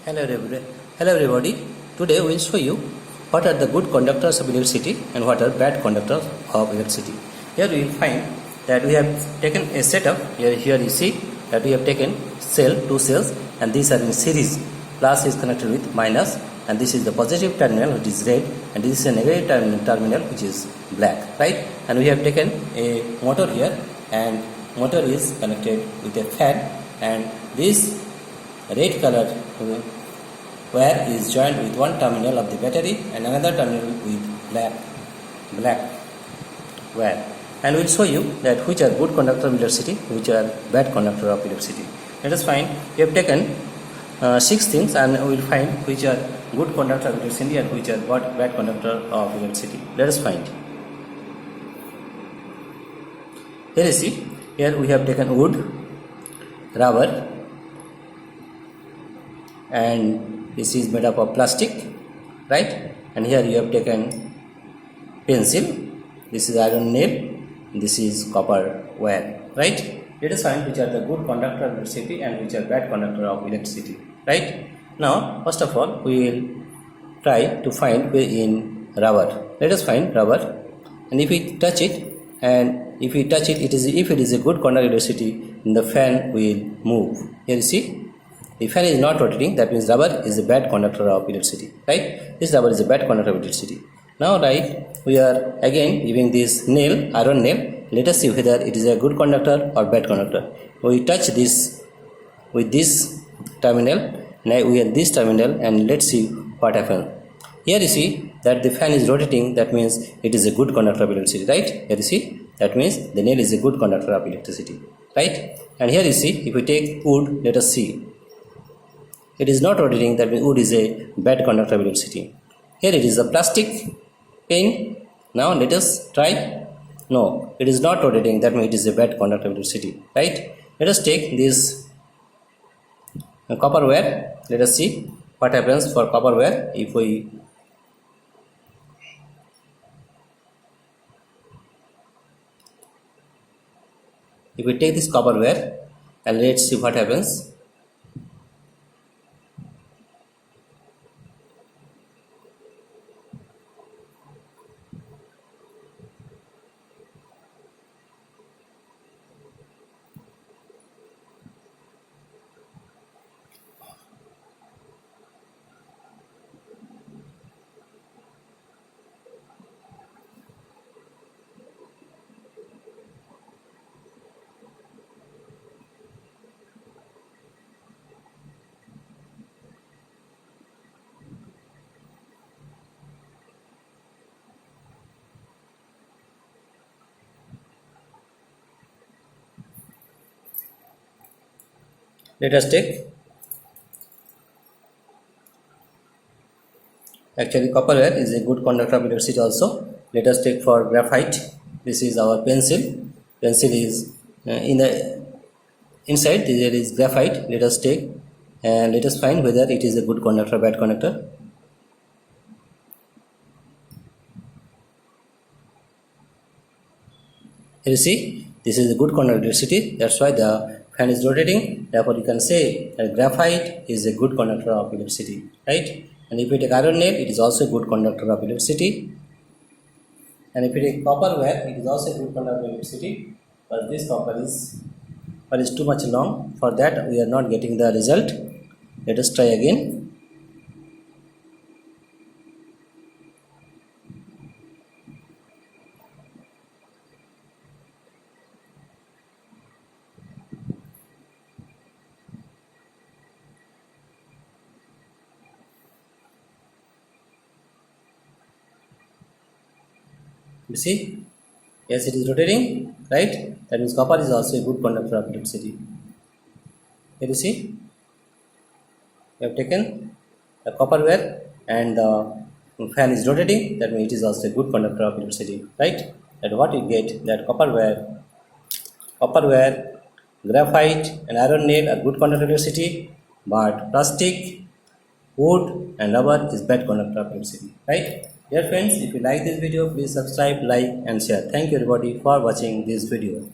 Hello everybody. Today we will show you what are the good conductors of electricity and what are bad conductors of electricity. Here we will find that we have taken a setup. Here you see that we have taken two cells, and these are in series. Plus is connected with minus, and this is the positive terminal which is red, and this is a negative terminal which is black, right? And we have taken a motor here, and motor is connected with a fan, and this red color wire is joined with one terminal of the battery and another terminal with black wire. And we'll show you that which are good conductor of electricity, which are bad conductor of electricity. Let us find. We have taken 6 things, and we will find which are good conductor of electricity and which are bad conductor of electricity. Let us find. Here you see. Here we have taken wood, rubber, and this is made up of plastic, right? And here you have taken pencil, this is iron nail, this is copper wire, right? Let us find which are the good conductor of electricity and which are bad conductor of electricity, right? Now first of all we will try to find in rubber. Let us find rubber, and if we touch it, and if we touch it, if it is a good conductor of electricity, then the fan will move. Here you see, the fan is not rotating, that means rubber is a bad conductor of electricity, right? This rubber is a bad conductor of electricity. Now, right, we are again giving this nail, iron nail. Let us see whether it is a good conductor or bad conductor. We touch this with this terminal, now we have this terminal, and let's see what happens. Here you see that the fan is rotating, that means it is a good conductor of electricity, right? Here you see, that means the nail is a good conductor of electricity, right? And here you see, if we take wood, let us see. It is not rotating, that means wood is a bad conductor of electricity. Here it is a plastic pen. Now let us try. No, it is not rotating, that means it is a bad conductor of electricity, right? Let us take this copper wire. Let us see what happens for copper wire. If we take this copper wire, and let's see what happens. Let us take, actually copper wire is a good conductor of electricity also. Let us take for graphite. This is our pencil. Pencil is in the inside there is graphite. Let us take, and let us find whether it is a good conductor or bad conductor. Here you see, this is a good conductor of electricity. That's why the fan is rotating. Therefore, you can say that graphite is a good conductor of electricity, right? And if you take iron nail, it is also a good conductor of electricity. And if you take copper wire, it is also a good conductor of electricity. But this copper is too much long. For that, we are not getting the result. Let us try again. You see, yes, it is rotating, right? That means copper is also a good conductor of electricity. Here you see, we have taken the copper wire, and the fan is rotating, that means it is also a good conductor of electricity, right? And what you get, that copper wire, graphite and iron nail are good conductor of electricity, but plastic, wood and rubber is bad conductor of electricity, right? Dear friends, if you like this video, please subscribe, like and share. Thank you everybody for watching this video.